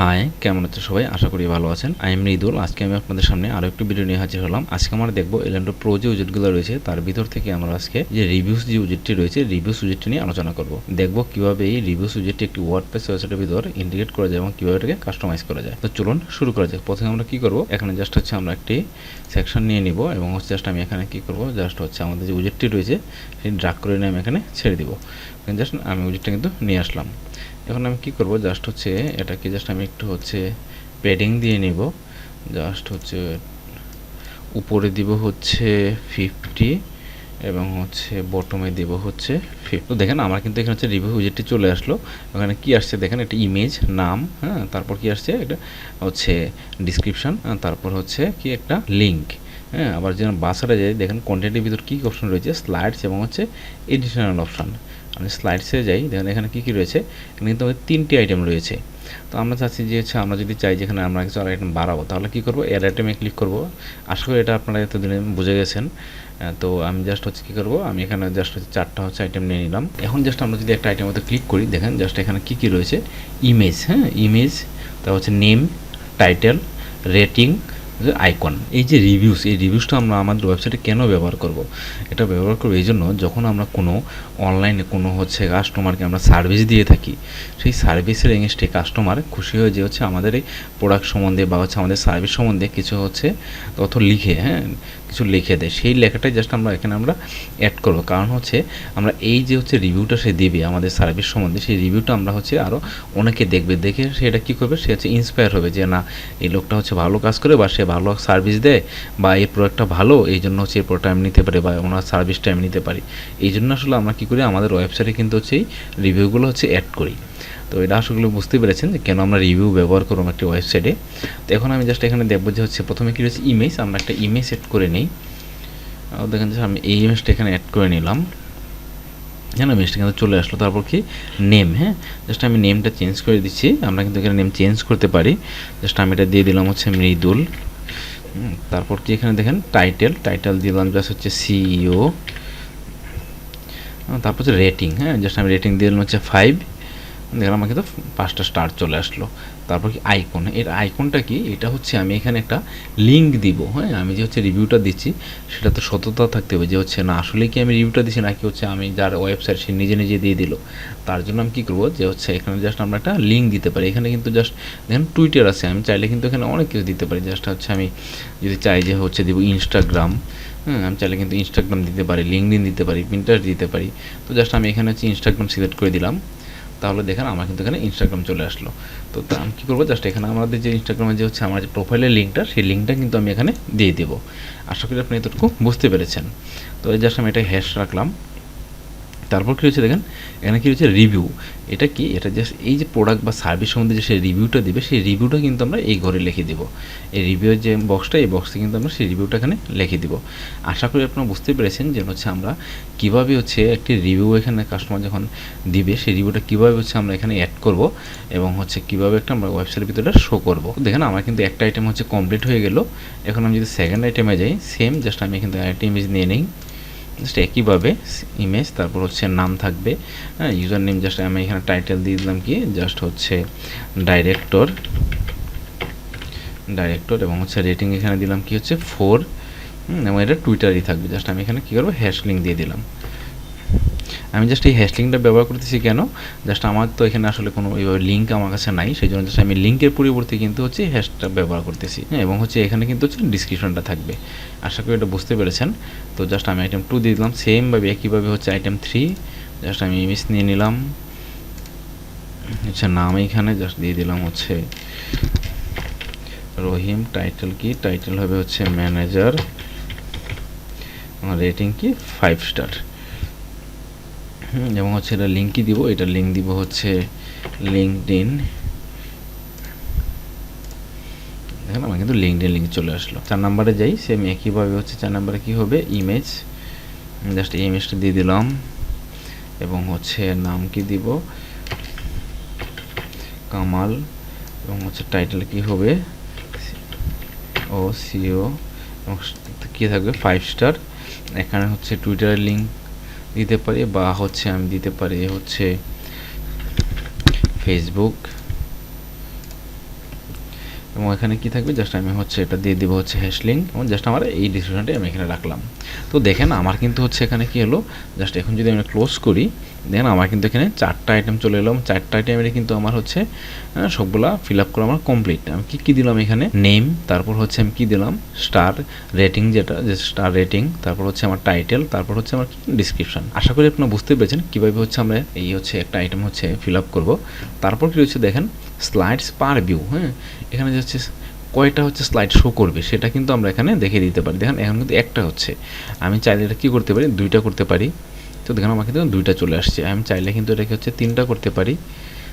High, কেমন আছেন সবাই? আশা করি ভালো আছেন। I am Mridul. আজকে আমি আপনাদের সামনে আরো একটু ভিডিও নিয়ে হাজির হলাম। আজকে আমরা দেখব এলিমেন্টর প্রো যে উইজেটগুলো রয়েছে তার ভিতর থেকে আমরা আজকে যে রিভিউস যে উইজেটটি রয়েছে রিভিউস উইজেটটি নিয়ে আলোচনা করব। দেখব কিভাবে এই রিভিউস উইজেটটি একটি ওয়ার্ডপ্রেস ওয়েবসাইটের ভিতর ইন্টিগ্রেট করা যায় এবং কিভাবে এটাকে কাস্টমাইজ করা যায়। তো চলুন শুরু করা যাক। প্রথমে আমরা কি করব, এখানে জাস্ট হচ্ছে আমরা একটি সেকশন নিয়ে নিব এবং হচ্ছে জাস্ট আমি এখানে কি করব, জাস্ট হচ্ছে আমাদের যে উইজেটটি রয়েছে সেই ড্রাগ করে নিয়ে আমি এখানে ছেড়ে দিব। জাস্ট আমি উইজেটটা কিন্তু নিয়ে আসলাম। এখন আমি কি করব, জাস্ট হচ্ছে এটাকে জাস্ট আমি একটু হচ্ছে প্যাডিং দিয়ে নিব। জাস্ট হচ্ছে উপরে দিব হচ্ছে 50 এবং হচ্ছে বটমে দিব হচ্ছে 50। তো দেখেন আমার কিন্তু এখানে হচ্ছে রিভিউ উইজেটটি চলে আসলো। এখানে কি আসছে দেখেন, একটা ইমেজ, নাম, হ্যাঁ, তারপর কি আসছে এটা হচ্ছে ডিসক্রিপশন, তারপর হচ্ছে কি একটা লিঙ্ক, হ্যাঁ। আবার যেন বাসারে যাই দেখেন কন্টেন্টের ভিতর কী অপশন রয়েছে, স্লাইডস এবং হচ্ছে এডিশনাল অপশন। আমি স্লাইডসে যাই, দেখেন এখানে কী কী রয়েছে, এখানে কিন্তু আমাদের 3টি আইটেম রয়েছে। তো আমরা চাচ্ছি যে হচ্ছে আমরা যদি চাই যেখানে আমরা কিছু আর আইটেম বাড়াবো তাহলে কী করবো, এর আইটেমে ক্লিক করবো। আশা করি এটা আপনারা এতদিনে বুঝে গেছেন। তো আমি জাস্ট হচ্ছে কী করবো, আমি এখানে জাস্ট হচ্ছে 4টা হচ্ছে আইটেম নিয়ে নিলাম। এখন জাস্ট আমরা যদি একটা আইটেমের মধ্যে ক্লিক করি, দেখেন জাস্ট এখানে কী কী রয়েছে, ইমেজ, হ্যাঁ, ইমেজ, তারপর হচ্ছে নেম, টাইটেল, রেটিং, আইকন। এই যে রিভিউস, এই রিভিউসটা আমরা আমাদের ওয়েবসাইটে কেন ব্যবহার করব? এটা ব্যবহার করব এই জন্য, যখন আমরা কোনো অনলাইনে কোনো হচ্ছে কাস্টমারকে আমরা সার্ভিস দিয়ে থাকি, সেই সার্ভিসের এগেনস্টে কাস্টমার খুশি হয়ে যে হচ্ছে আমাদের এই প্রোডাক্ট সম্বন্ধে বা হচ্ছে আমাদের সার্ভিস সম্বন্ধে কিছু হচ্ছে তথ্য লিখে, হ্যাঁ, কিছু লিখে দেয়, সেই লেখাটাই জাস্ট আমরা এখানে আমরা অ্যাড করবো। কারণ হচ্ছে আমরা এই যে হচ্ছে রিভিউটা সে দেবে আমাদের সার্ভিস সম্বন্ধে, সেই রিভিউটা আমরা হচ্ছে আরও অনেকে দেখবে, দেখে সেটা কী করবে, সে হচ্ছে ইন্সপায়ার হবে যে না, এই লোকটা হচ্ছে ভালো কাজ করে বা সে ভালো সার্ভিস দেয় বা এই প্রোডাক্টটা ভালো, এই জন্য হচ্ছে এই প্রোডাক্টটা আমি নিতে পারি বা ওনার সার্ভিসটা আমি নিতে পারি। এই জন্য আসলে আমরা কী করি, আমাদের ওয়েবসাইটে কিন্তু হচ্ছে এই রিভিউগুলো হচ্ছে অ্যাড করি। তো এটা আসলে বুঝতে পেরেছেন যে কেন আমরা রিভিউ ব্যবহার করব একটি ওয়েবসাইটে। তো এখন আমি জাস্ট এখানে দেখবো যে হচ্ছে প্রথমে কী রয়েছে, ইমেজ, আমরা একটা ইমেজ সেট করে নিই। দেখেন যে আমি এই ইমেজটা এখানে অ্যাড করে নিলাম, হ্যাঁ, ইমেজটা কিন্তু চলে আসলো। তারপর কি নেম, হ্যাঁ, জাস্ট আমি নেমটা চেঞ্জ করে দিচ্ছি। আমরা কিন্তু এখানে নেম চেঞ্জ করতে পারি। জাস্ট আমি এটা দিয়ে দিলাম হচ্ছে মৃদুল। তারপর কি এখানে দেখেন টাইটেল দিলাম জাস্ট হচ্ছে সিইও। তারপর হচ্ছে রেটিং, হ্যাঁ, জাস্ট আমি রেটিং দিয়ে দিলাম হচ্ছে 5। দেখলাম আমার কিন্তু 5টা স্টার চলে আসলো। তারপর কি আইকন, এর আইকনটা কি, এটা হচ্ছে আমি এখানে একটা লিঙ্ক দিব, হ্যাঁ, আমি যে হচ্ছে রিভিউটা দিচ্ছি সেটা তো সততা থাকতে হবে যে হচ্ছে না আসলে কি আমি রিভিউটা দিচ্ছি নাকি হচ্ছে আমি যার ওয়েবসাইট সে নিজে নিজে দিয়ে দিল। তার জন্য আমি কী করবো, যে হচ্ছে এখানে জাস্ট আমরা একটা লিঙ্ক দিতে পারি। এখানে কিন্তু জাস্ট দেখেন টুইটার আছে, আমি চাইলে কিন্তু এখানে অনেক কিছু দিতে পারি। জাস্ট হচ্ছে আমি যদি চাই যে হচ্ছে দিব ইনস্টাগ্রাম, হ্যাঁ, আমি চাইলে কিন্তু ইনস্টাগ্রাম দিতে পারি, লিঙ্কডিন দিতে পারি, পিন্টারেস্ট দিতে পারি। তো জাস্ট আমি এখানে হচ্ছে ইনস্টাগ্রাম সিলেক্ট করে দিলাম। তাহলে দেখেন আমার কিন্তু এখানে ইনস্টাগ্রাম চলে আসলো। তো আমি কী করবো, জাস্ট এখানে আমাদের যে ইনস্টাগ্রামে যে হচ্ছে আমার যে প্রোফাইলের লিঙ্কটা, সেই লিঙ্কটা কিন্তু আমি এখানে দিয়ে দেবো। আশা করি আপনি এতটুকু বুঝতে পেরেছেন। তো এই জাস্ট আমি এটা হ্যাশ রাখলাম। তারপর কী হচ্ছে দেখেন এখানে কী হচ্ছে রিভিউ, এটা কি, এটা জাস্ট এই যে প্রোডাক্ট বা সার্ভিস সম্বন্ধে যে সেই রিভিউটা দিবে, সেই রিভিউটা কিন্তু আমরা এই ঘরে লিখে দিব। এই রিভিউয়ের যে বক্সটা, এই বক্সে কিন্তু আমরা সেই রিভিউটা এখানে লিখে দিব। আশা করি আপনারা বুঝতে পেরেছেন যে হচ্ছে আমরা কীভাবে হচ্ছে একটি রিভিউ এখানে কাস্টমার যখন দিবে সেই রিভিউটা কীভাবে হচ্ছে আমরা এখানে অ্যাড করব এবং হচ্ছে কীভাবে একটা আমরা ওয়েবসাইটের ভিতরে শো করব। দেখেন আমার কিন্তু একটা আইটেম হচ্ছে কমপ্লিট হয়ে গেল। এখন আমি যদি সেকেন্ড আইটেমে যাই, সেম জাস্ট আমি কিন্তু আরেকটা ইমেজ নিয়ে নিই। জাস্ট একইভাবে ইমেজ, তারপর হচ্ছে নাম থাকবে, হ্যাঁ, ইউজার নেম, জাস্ট আমি এখানে টাইটেল দিয়ে দিলাম কি, জাস্ট হচ্ছে ডাইরেক্টর এবং হচ্ছে রেটিং এখানে দিলাম কি হচ্ছে 4, এবং এটা টুইটারই থাকবে। জাস্ট আমি এখানে কী করবো, হ্যাশ লিঙ্ক দিয়ে দিলাম। আমি জাস্ট এই হ্যাশ লিঙ্কটা ব্যবহার করতেছি কেন, জাস্ট আমার তো এখানে আসলে কোনো এইভাবে লিঙ্ক আমার কাছে নাই, সেই জন্য জাস্ট আমি লিঙ্কের পরিবর্তে কিন্তু হচ্ছে হ্যাশটা ব্যবহার করতেছি, হ্যাঁ, এবং হচ্ছে এখানে কিন্তু হচ্ছে ডিসক্রিপশনটা থাকবে। আশা করি এটা বুঝতে পেরেছেন। তো জাস্ট আমি আইটেম 2 দিয়ে দিলাম, সেমভাবে একইভাবে হচ্ছে আইটেম 3, জাস্ট আমি ইমেজ নিয়ে নিলাম, আচ্ছা নাম এইখানে জাস্ট দিয়ে দিলাম হচ্ছে রহিম, টাইটেল কি, টাইটেল হবে হচ্ছে ম্যানেজার, রেটিং কি 5 স্টার, এবং হচ্ছে এটা লিঙ্কই দিব, এটা লিঙ্ক দিব হচ্ছে লিঙ্কডইন। দেখেন আমার কিন্তু লিঙ্কডইন লিঙ্ক চলে আসলো। 4 নম্বরে যাই, সেম একইভাবে হচ্ছে 4 নম্বরে কী হবে, ইমেজ, জাস্ট ইমেজটা দিয়ে দিলাম এবং হচ্ছে নাম কি দিব, কামাল, এবং হচ্ছে টাইটেল কি হবে ও সিও, এবং কী থাকবে 5 স্টার। এখানে হচ্ছে টুইটারের লিঙ্ক দিতে পারি বা হচ্ছে আমি দিতে পারি হচ্ছে ফেসবুক, এবং এখানে কি থাকবে, জাস্ট আমি হচ্ছে এটা দিয়ে দিব হচ্ছে হ্যাশলিঙ্ক, এবং জাস্ট আমার এই ডিসক্রিপশনটাই আমি এখানে রাখলাম। তো দেখেন আমার কিন্তু হচ্ছে এখানে কি হলো, জাস্ট এখন যদি আমি ক্লোজ করি, দেখেন আমার কিন্তু এখানে 4টা আইটেম চলে এলাম। 4টা আইটেমের কিন্তু আমার হচ্ছে সবগুলা ফিল আপ করা আমার কমপ্লিট। আমি কি দিলাম এখানে, নেম, তারপর হচ্ছে আমি কি দিলাম, স্টার রেটিং, যেটা যে স্টার রেটিং, তারপর হচ্ছে আমার টাইটেল, তারপর হচ্ছে আমার ডিসক্রিপশন। আশা করি আপনারা বুঝতে পেরেছেন কীভাবে হচ্ছে আমরা এই হচ্ছে একটা আইটেম হচ্ছে ফিল আপ করবো। তারপর কি হচ্ছে দেখেন স্লাইডস পার ভিউ, হ্যাঁ, এখানে যে হচ্ছে কয়টা হচ্ছে স্লাইড শো করবে সেটা কিন্তু আমরা এখানে দেখে দিতে পারি। দেখেন এখন কিন্তু একটা হচ্ছে, আমি চাইলে এটা কী করতে পারি, 2টা করতে পারি। তো দেখেন আমার কিন্তু 2টা চলে আসছে। আমি চাইলে কিন্তু এটাকে হচ্ছে 3টা করতে পারি।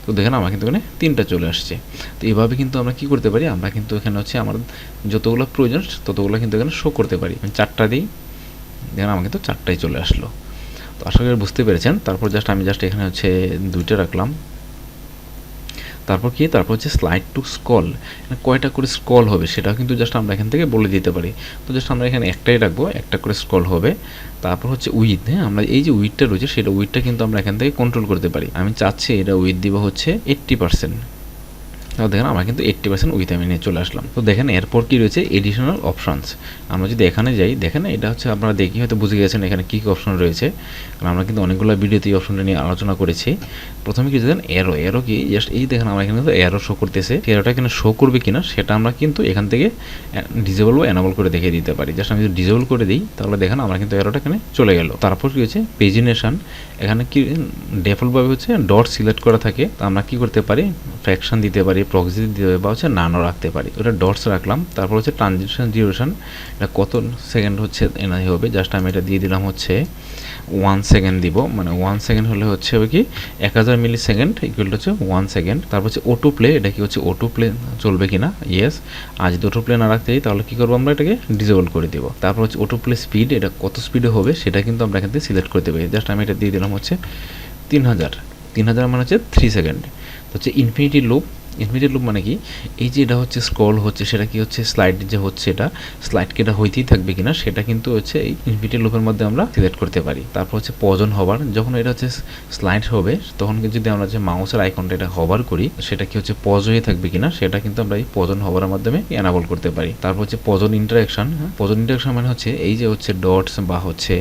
তো দেখেন আমার কিন্তু এখানে 3টা চলে আসছে। তো এইভাবে কিন্তু আমরা কি করতে পারি, আমরা কিন্তু এখানে হচ্ছে আমার যতগুলো প্রয়োজন ততগুলো কিন্তু এখানে শো করতে পারি। আমি 4টা দিই, দেখেন আমার কিন্তু 4টাই চলে আসলো। তো আশা করি বুঝতে পেরেছেন। তারপর আমি এখানে হচ্ছে 2টা রাখলাম। তারপর হচ্ছে স্লাইড টু স্ক্রল, কয়টা করে স্ক্রল হবে সেটাও কিন্তু জাস্ট আমরা এখান থেকে বলে দিতে পারি। তো জাস্ট আমরা এখানে একটাই রাখবো, একটা করে স্ক্রল হবে। তারপর হচ্ছে উইথ, হ্যাঁ, আমরা এই যে উইথটা রয়েছে সেটা উইথটা কিন্তু আমরা এখান থেকে কন্ট্রোল করতে পারি। আমি চাচ্ছি এটা উইথ দিব হচ্ছে 80%। দেখেন আমরা কিন্তু 80% উইথ আমি নিয়ে চলে আসলাম। তো দেখেন এরপর কি রয়েছে, এডিশনাল অপশনস। আমরা যদি এখানে যাই, দেখেন এটা হচ্ছে আপনারা দেখি হয়তো বুঝে গেছেন এখানে কী অপশন রয়েছে, কারণ আমরা কিন্তু অনেকগুলো ভিডিওতে এই অপশনটা নিয়ে আলোচনা করেছি। প্রথমে কি দেখেন এরো কি, জাস্ট এই দেখেন আমরা এখানে কিন্তু এরো শো করতেছে। এরোটা এখানে শো করবে কিনা সেটা আমরা কিন্তু এখান থেকে ডিজেবল বা এনাবল করে দেখিয়ে দিতে পারি। জাস্ট আমি যদি ডিজেবল করে দিই তাহলে দেখেন আমরা কিন্তু এরোটা এখানে চলে গেল। তারপর কি হচ্ছে পেজিনেশন, এখানে কি ডিফল্টভাবে হচ্ছে ডট সিলেক্ট করা থাকে। তো আমরা কি করতে পারি, ফ্র্যাকশন দিতে পারি, প্রক্সি দিতে পারি, বা হচ্ছে নানও রাখতে পারি। ওটা ডটস রাখলাম। তারপর হচ্ছে ট্রানজিশন ডিউরেশন, এটা কত সেকেন্ড হচ্ছে এনাই হবে, জাস্ট আমি এটা দিয়ে দিলাম হচ্ছে 1 সেকেন্ড দিব। মানে 1 সেকেন্ড হলে হচ্ছে হবে কি 1000 মিলি সেকেন্ড ইকুয়াল হচ্ছে 1 সেকেন্ড। তারপর হচ্ছে অটো প্লে, এটা কি হচ্ছে অটো প্লে চলবে কিনা, ইয়েস। আর যদি অটো প্লে না রাখতে চাই তাহলে কী করবো, আমরা এটাকে ডিসেবল করে দেবো। তারপর হচ্ছে অটো প্লে স্পিড, এটা কত স্পিডে হবে সেটা কিন্তু আমরা এখান থেকে সিলেক্ট করতে পারি। জাস্ট আমি এটা দিয়ে দিলাম হচ্ছে 3000 মানে হচ্ছে 3 সেকেন্ড। তো হচ্ছে ইনফিনিটি লুপ মানে কি, এই যে এটা হচ্ছে স্ক্রল হচ্ছে সেটা কি হচ্ছে স্লাইড যে হচ্ছে এটা স্লাইডকে এটা হইতেই থাকবে কিনা সেটা কিন্তু হচ্ছে এই ইনফিনিটি লুপের মধ্যে আমরা সিলেক্ট করতে পারি। তারপর হচ্ছে পজন হবার, যখন এটা হচ্ছে স্লাইড হবে তখন যদি আমরা যে মাউসের আইকনটা এটা হবার করি সেটা কি হচ্ছে পজ হয়ে থাকবে কিনা সেটা কিন্তু আমরা এই পজন হবারের মাধ্যমে এনাবল করতে পারি। তারপর হচ্ছে পজন ইন্টারাকশন, পজন ইন্টারাকশন মানে হচ্ছে এই যে হচ্ছে ডটস বা হচ্ছে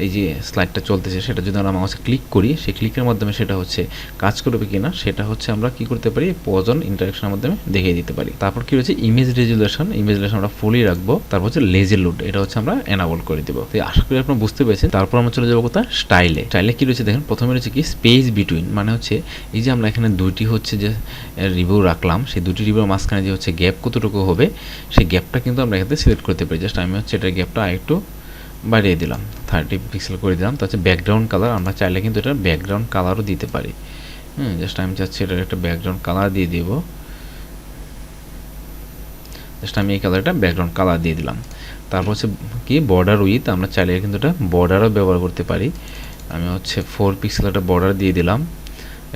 এই যে স্লাইডটা চলতেছে সেটা যদি আমরা মাউসে ক্লিক করি, সেই ক্লিকের মাধ্যমে সেটা হচ্ছে কাজ করবে কিনা সেটা হচ্ছে আমরা কি করতে পারি, পজন ইন্টারাকশনের মাধ্যমে দেখিয়ে দিতে পারি। তারপর কি রয়েছে ইমেজ রেজুলেশন, আমরা ফুলি রাখবো। তারপর হচ্ছে লেজি লোড, এটা হচ্ছে আমরা এনাবল করে দেবো। তো আশা করি আপনারা বুঝতে পেরেছেন। তারপর আমরা চলে যাবো কোথায়, স্টাইলে কি রয়েছে দেখেন, প্রথমে রয়েছে কি স্পেস বিটুইন, মানে হচ্ছে এই যে আমরা এখানে 2টি হচ্ছে যে রিভিউ রাখলাম, সেই 2টি রিভিউর মাঝখানে যে হচ্ছে গ্যাপ কতটুকু হবে সেই গ্যাপটা কিন্তু আমরা এখানে সিলেক্ট করতে পারি। জাস্ট আমি হচ্ছে এটার গ্যাপটা একটু বাড়িয়ে দিলাম, 30 পিক্সেল করে দিলাম। তো হচ্ছে ব্যাকগ্রাউন্ড কালার, আমরা চাইলে কিন্তু এটা ব্যাকগ্রাউন্ড কালারও দিতে পারি। জাস্ট আমি চাচ্ছি এটার একটা ব্যাকগ্রাউন্ড কালার দিয়ে দিব। জাস্ট আমি এই কালারটা ব্যাকগ্রাউন্ড কালার দিয়ে দিলাম। তারপর হচ্ছে কি বর্ডার উইথ, আমরা চাইলে কিন্তু এটা বর্ডারও ব্যবহার করতে পারি। আমি হচ্ছে 4 পিক্সেল একটা বর্ডার দিয়ে দিলাম,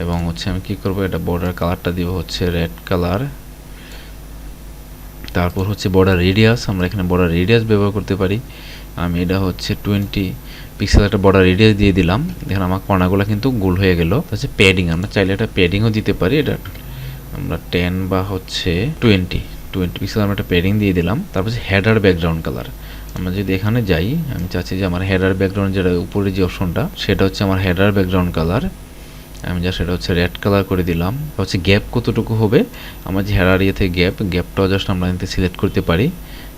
এবং হচ্ছে আমি কি করব, এটা বর্ডার কালারটা দিব হচ্ছে রেড কালার। তারপর হচ্ছে বর্ডার রেডিয়াস, আমরা এখানে বর্ডার রেডিয়াস ব্যবহার করতে পারি। আমি এটা হচ্ছে 20 পিক্সেল একটা বর্ডার রেডিয়াস দিয়ে দিলাম। দেখেন আমার কর্নারগুলো কিন্তু গোল হয়ে গেল। হচ্ছে প্যাডিং, আমরা চাইলে এটা প্যাডিংও দিতে পারি। এটা আমরা 10 বা হচ্ছে 20 পিক্সেল আমরা একটা প্যাডিং দিয়ে দিলাম। তারপর হচ্ছে হেডার ব্যাকগ্রাউন্ড কালার, আমরা যদি এখানে যাই, আমি চাচ্ছি যে আমার হেডার ব্যাকগ্রাউন্ড যেটা উপরে যে অপশনটা সেটা হচ্ছে আমার হেডার ব্যাকগ্রাউন্ড কালার। আমি যা সেটা হচ্ছে রেড কালার করে দিলাম। হচ্ছে গ্যাপ কতটুকু হবে, আমার যে হেডার ইয়ে থেকে গ্যাপটাও জাস্ট আমরা এতে সিলেক্ট করতে পারি।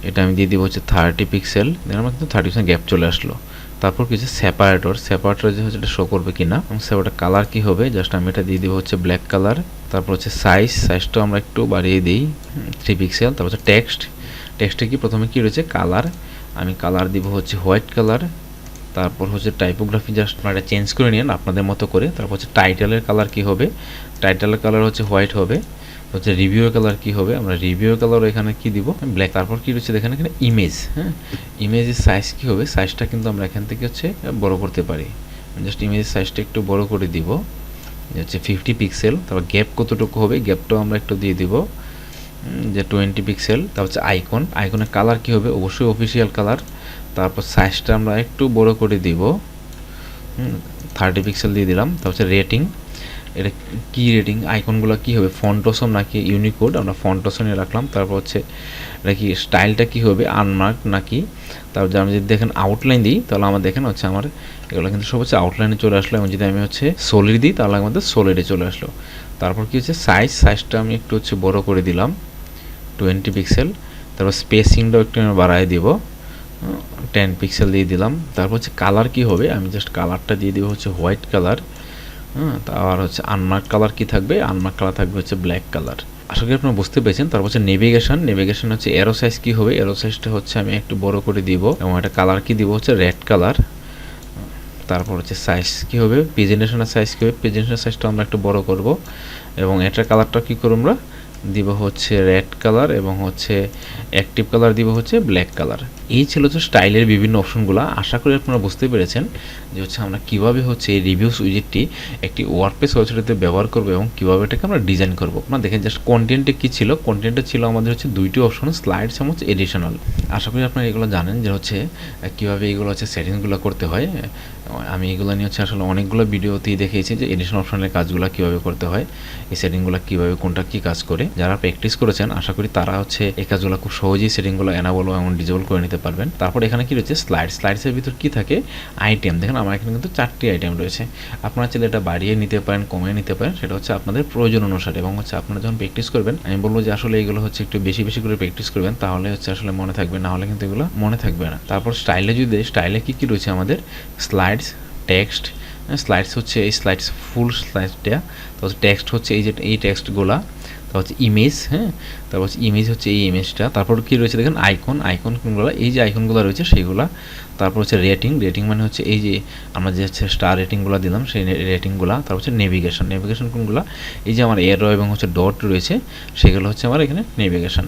এটা আমি দিয়ে দিব হচ্ছে 30 পিক্সেল। দেখেন আমার কিন্তু 30% গ্যাপ চলে আসলো। তারপর কিছু সেপারেটর যে হচ্ছে এটা শো করবে কিনা, এবং সেপারেটর কালার কি হবে, জাস্ট আমি এটা দিয়ে দিব হচ্ছে ব্ল্যাক কালার। তারপর হচ্ছে সাইজটা আমরা একটু বাড়িয়ে দিই 3 পিক্সেল। তারপর হচ্ছে টেক্সটে কি প্রথমে কি রয়েছে কালার, আমি কালার দিব হচ্ছে হোয়াইট কালার। তারপর হচ্ছে টাইপোগ্রাফি জাস্ট আপনারা চেঞ্জ করে নিন আপনাদের মতো করে। তারপর হচ্ছে টাইটেলের কালার কি হবে, টাইটেলের কালার হচ্ছে হোয়াইট হবে। হচ্ছে রিভিউয়ের কালার কি হবে, আমরা রিভিউয়ের কালার এখানে কি দিব ব্ল্যাক। তারপর কি রয়েছে দেখেন এখানে ইমেজ, ইমেজের সাইজ কি হবে, সাইজটা কিন্তু আমরা এখান থেকে হচ্ছে বড় করতে পারি। জাস্ট ইমেজের সাইজটা একটু বড় করে দিব, হচ্ছে 50 পিক্সেল। তারপর গ্যাপ কতটুকু হবে, গ্যাপটাও আমরা একটু দিয়ে দিব যে 20 পিক্সেল। তারপর হচ্ছে আইকনের কালার কি হবে, অবশ্যই অফিসিয়াল কালার। তারপর সাইজটা আমরা একটু বড় করে দিব, 30 পিক্সেল দিয়ে দিলাম। তারপর হচ্ছে এটা কি রেটিং, আইকনগুলো কী হবে, ফন্ট অসম নাকি ইউনিকোড, আমরা ফন্ট অসমে রাখলাম। তারপর হচ্ছে এটা কি স্টাইলটা কী হবে, আনমার্ক নাকি। তারপর আমি যদি দেখেন আউটলাইন দিই তাহলে আমার দেখেন হচ্ছে আমার এগুলো কিন্তু সব হচ্ছে আউটলাইনে চলে আসলো, এবং যদি আমি হচ্ছে সলিড দিই তাহলে আমাদের সলিডে চলে আসলো। তারপর কী হচ্ছে সাইজটা আমি একটু হচ্ছে বড় করে দিলাম 20 পিক্সেল। তারপর স্পেসিংটাও একটু আমি বাড়ায় দিব, 10 পিক্সেল দিয়ে দিলাম। তারপর হচ্ছে কালার কী হবে, আমি জাস্ট কালারটা দিয়ে দিব হচ্ছে হোয়াইট কালার। তারপর হচ্ছে আনমার্ক কালার কী থাকবে, আনমার্ক কালার থাকবে হচ্ছে ব্ল্যাক কালার। আশা করি আপনারা বুঝতে পেরেছেন। তারপর হচ্ছে নেভিগেশন হচ্ছে এরো সাইজ কী হবে, এরো সাইজটা হচ্ছে আমি একটু বড় করে দিব, এবং একটা কালার কি দিব হচ্ছে রেড কালার। তারপর হচ্ছে সাইজ কী হবে, প্রেজেন্টেশনের সাইজ কী হবে, প্রেজেন্টেশনের সাইজটা আমরা একটু বড় করব, এবং এটার কালারটা কী করব আমরা দিব হচ্ছে রেড কালার, এবং হচ্ছে অ্যাক্টিভ কালার দিব হচ্ছে ব্ল্যাক কালার। এই ছিল হচ্ছে স্টাইলের বিভিন্ন অপশনগুলো। আশা করি আপনারা বুঝতে পেরেছেন যে হচ্ছে আমরা কীভাবে হচ্ছে এই রিভিউস উইজেটটি একটি ওয়ার্ডপ্রেস ওয়েবসাইটে ব্যবহার করব এবং কীভাবে এটাকে আমরা ডিজাইন করব। আপনারা দেখেন জাস্ট কন্টেন্টে কী ছিল, কন্টেন্টে ছিল আমাদের হচ্ছে দুইটি অপশন, স্লাইডস এবং হচ্ছে এডিশনাল। আশা করি আপনারা এগুলো জানেন যে হচ্ছে কীভাবে এগুলো হচ্ছে সেটিংসগুলো করতে হয়। আমি এগুলো নিয়ে হচ্ছে আসলে অনেকগুলো ভিডিওতেই দেখিয়েছি যে এডিশন অপশনের কাজগুলো কীভাবে করতে হয়, এই সেটিংগুলো কীভাবে কোনটা কী কাজ করে। যারা প্র্যাকটিস করেছেন আশা করি তারা হচ্ছে এই কাজগুলো খুব সহজেই সেটিংগুলো এনাবল এবং ডিজেবল করে নিতে পারবেন। তারপর এখানে কি রয়েছে স্লাইডসের ভিতর কি থাকে, আইটেম। দেখেন আমার এখানে কিন্তু 4টি আইটেম রয়েছে। আপনারা চাইলে এটা বাড়িয়ে নিতে পারেন, কমিয়ে নিতে পারেন, সেটা হচ্ছে আপনাদের প্রয়োজন অনুসারে। এবং হচ্ছে আপনারা যখন প্র্যাকটিস করবেন, আমি বলবো যে আসলে এগুলো হচ্ছে একটু বেশি বেশি করে প্র্যাকটিস করবেন, তাহলে হচ্ছে আসলে মনে থাকবে, না হলে কিন্তু এগুলো মনে থাকবে না। তারপর স্টাইলে যদি স্টাইলে কী রয়েছে আমাদের স্লাইডস, টেক্সট। স্লাইডস হচ্ছে এই স্লাইডস ফুল স্লাইডটা, তো টেক্সট হচ্ছে এই যে এই টেক্সটগুলা, তারপর হচ্ছে ইমেজ, তারপর হচ্ছে ইমেজ হচ্ছে এই ইমেজটা। তারপর কী রয়েছে দেখেন আইকনগুলো, এই যে আইকনগুলো রয়েছে সেইগুলা। তারপর হচ্ছে রেটিং মানে হচ্ছে এই যে আমরা যে হচ্ছে স্টার রেটিংগুলো দিলাম সেই রেটিংগুলো। তারপর হচ্ছে নেভিগেশন কোনগুলো, এই যে আমার এরো এবং হচ্ছে ডট রয়েছে সেগুলো হচ্ছে আমার এখানে নেভিগেশন।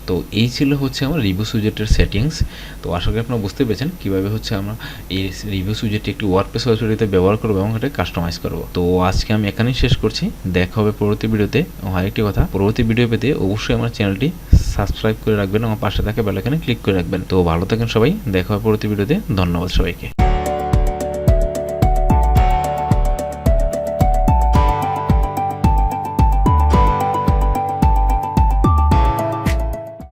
তো এই ছিল হচ্ছে আমার রিভিউ উইজেটের সেটিংস। তো আশা করি আপনারা বুঝতে পেরেছেন কীভাবে হচ্ছে আমরা এই রিভিউ উইজেটটি একটি ওয়ার্ডপ্রেস ওয়েবসাইটে ব্যবহার করবো এবং এটা কাস্টমাইজ করবো। তো আজকে আমি এখানেই শেষ করছি, দেখা হবে পরবর্তী ভিডিওতে। আরেকটি কথা, পরবর্তী ভিডিও পেতে অবশ্যই আমার চ্যানেলটি সাবস্ক্রাইব করে রাখবেন এবং পাশে থাকা বেল আইকনে ক্লিক করে রাখবেন। তো ভালো থাকেন সবাই, দেখা হবে পরবর্তী ভিডিওতে। ধন্যবাদ সবাইকে।